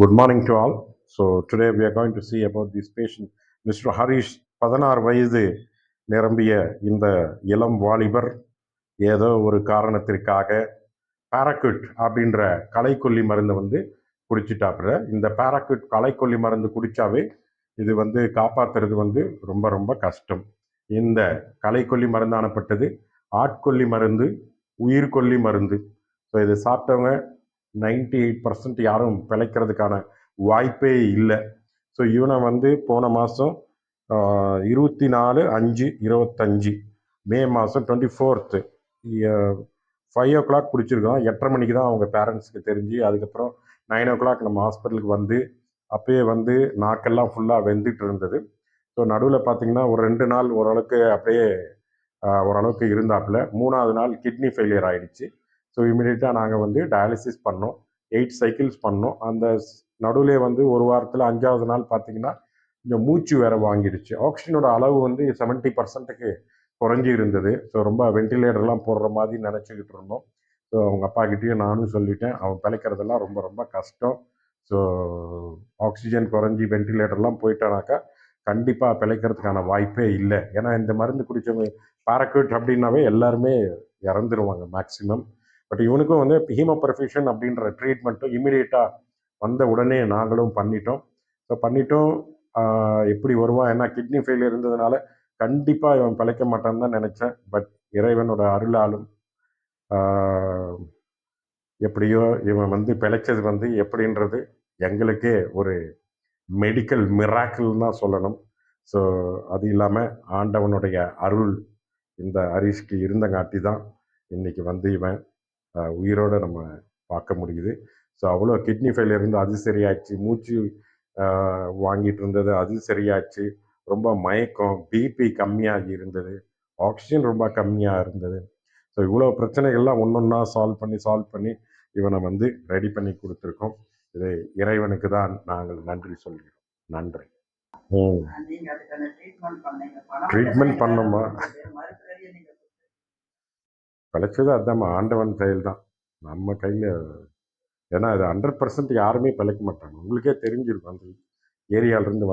Good morning to all. So today we are going to see about this patient, Mr. Harish. 16 வயது நிரம்பிய இந்த இளம் வாலிபர் ஏதோ ஒரு காரணத்திற்காக பாராக்யூட் அப்படின்ற களைக்கொல்லி மருந்தை குடிச்சிட்டாப்புல. இந்த பாராக்யூட் களைக்கொல்லி மருந்து குடிச்சாவே இது காப்பாற்றுறது ரொம்ப ரொம்ப கஷ்டம். இந்த களைக்கொல்லி மருந்தானப்பட்டது ஆட்கொல்லி மருந்து, உயிர்கொல்லி மருந்து. ஸோ இதை சாப்பிட்டவங்க 98% யாரும் பிழைக்கிறதுக்கான வாய்ப்பே இல்லை. ஸோ இவனை போன மாதம் 24/5/25 மே மாதம் 24th 5 o'clock குடிச்சிருக்கோம். 8:30 மணிக்கு தான் அவங்க பேரண்ட்ஸுக்கு தெரிஞ்சு, அதுக்கப்புறம் 9 o'clock நம்ம ஹாஸ்பிட்டலுக்கு அப்பயே நாக்கெல்லாம் ஃபுல்லாக வெந்துட்டு இருந்தது. ஸோ நடுவில் பார்த்திங்கன்னா ஒரு 2 நாள் ஓரளவுக்கு அப்படியே ஓரளவுக்கு இருந்தாப்புல. 3ஆவது நாள் கிட்னி ஃபெயிலியர் ஆகிடுச்சு. ஸோ இமீடியட்டாக நாங்கள் டயாலிசிஸ் பண்ணோம். 8 சைக்கிள்ஸ் பண்ணோம். அந்த நடுவில் ஒரு வாரத்தில் 5ஆவது நாள் பார்த்திங்கன்னா இந்த மூச்சு வேறு வாங்கிடுச்சு. ஆக்சிஜனோட அளவு 70%க்கு குறைஞ்சி இருந்தது. ஸோ ரொம்ப வெண்டிலேட்டர்லாம் போடுற மாதிரி நினச்சிக்கிட்டு இருந்தோம். ஸோ அவங்க அப்பாக்கிட்டேயும் நானும் சொல்லிட்டேன், அவன் பிழைக்கிறதெல்லாம் ரொம்ப ரொம்ப கஷ்டம். ஸோ ஆக்சிஜன் குறைஞ்சி வெண்டிலேட்டர்லாம் போயிட்டானாக்கா கண்டிப்பாக பிழைக்கிறதுக்கான வாய்ப்பே இல்லை. ஏன்னா இந்த மருந்து குடித்தவங்க பாராக்யூட் அப்படின்னாவே எல்லாருமே இறந்துருவாங்க மேக்சிமம். பட் இவனுக்கும் ஹீமோபர்ஃபியூஷன் அப்படின்ற ட்ரீட்மெண்ட்டும் இமீடியட்டாக வந்த உடனே நாங்களும் பண்ணிட்டோம். ஸோ பண்ணிட்டோம். எப்படி வருவான், ஏன்னா கிட்னி ஃபெயிலியர் இருந்ததுனால கண்டிப்பாக இவன் பிழைக்க மாட்டான்னு தான் நினச்சேன். பட் இறைவனோட அருளாலும் எப்படியோ இவன் பிழைச்சது எப்படின்றது எங்களுக்கே ஒரு மெடிக்கல் மிராக்கிள் தான் சொல்லணும். ஸோ அது இல்லாமல் ஆண்டவனுடைய அருள் இந்த ஹரிஷ்க்கு இருந்தங்காட்டி தான் இன்றைக்கி இவன் உயிரோடு நம்ம பார்க்க முடியுது. ஸோ அவ்வளோ கிட்னி ஃபெயிலியர் இருந்து அது சரியாச்சு, மூச்சு வாங்கிட்டு இருந்தது அது சரியாச்சு, ரொம்ப மயக்கம், பிபி கம்மியாகி இருந்தது, ஆக்சிஜன் ரொம்ப கம்மியாக இருந்தது. ஸோ இவ்வளோ பிரச்சனைகள்லாம் ஒன்றொன்னா சால்வ் பண்ணி இவனை ரெடி பண்ணி கொடுத்துருக்கோம். இது இறைவனுக்கு தான் நாங்கள் நன்றி சொல்கிறோம். நன்றி. ட்ரீட்மெண்ட் பண்ணோமா, பிழைச்சது அதுதான்மா, ஆண்டவன் செயல் தான், நம்ம கையில். ஏன்னா அது 100% யாருமே பிழைக்க மாட்டாங்க. உங்களுக்கே தெரிஞ்சிருக்கும் அந்த ஏரியாவிலேருந்து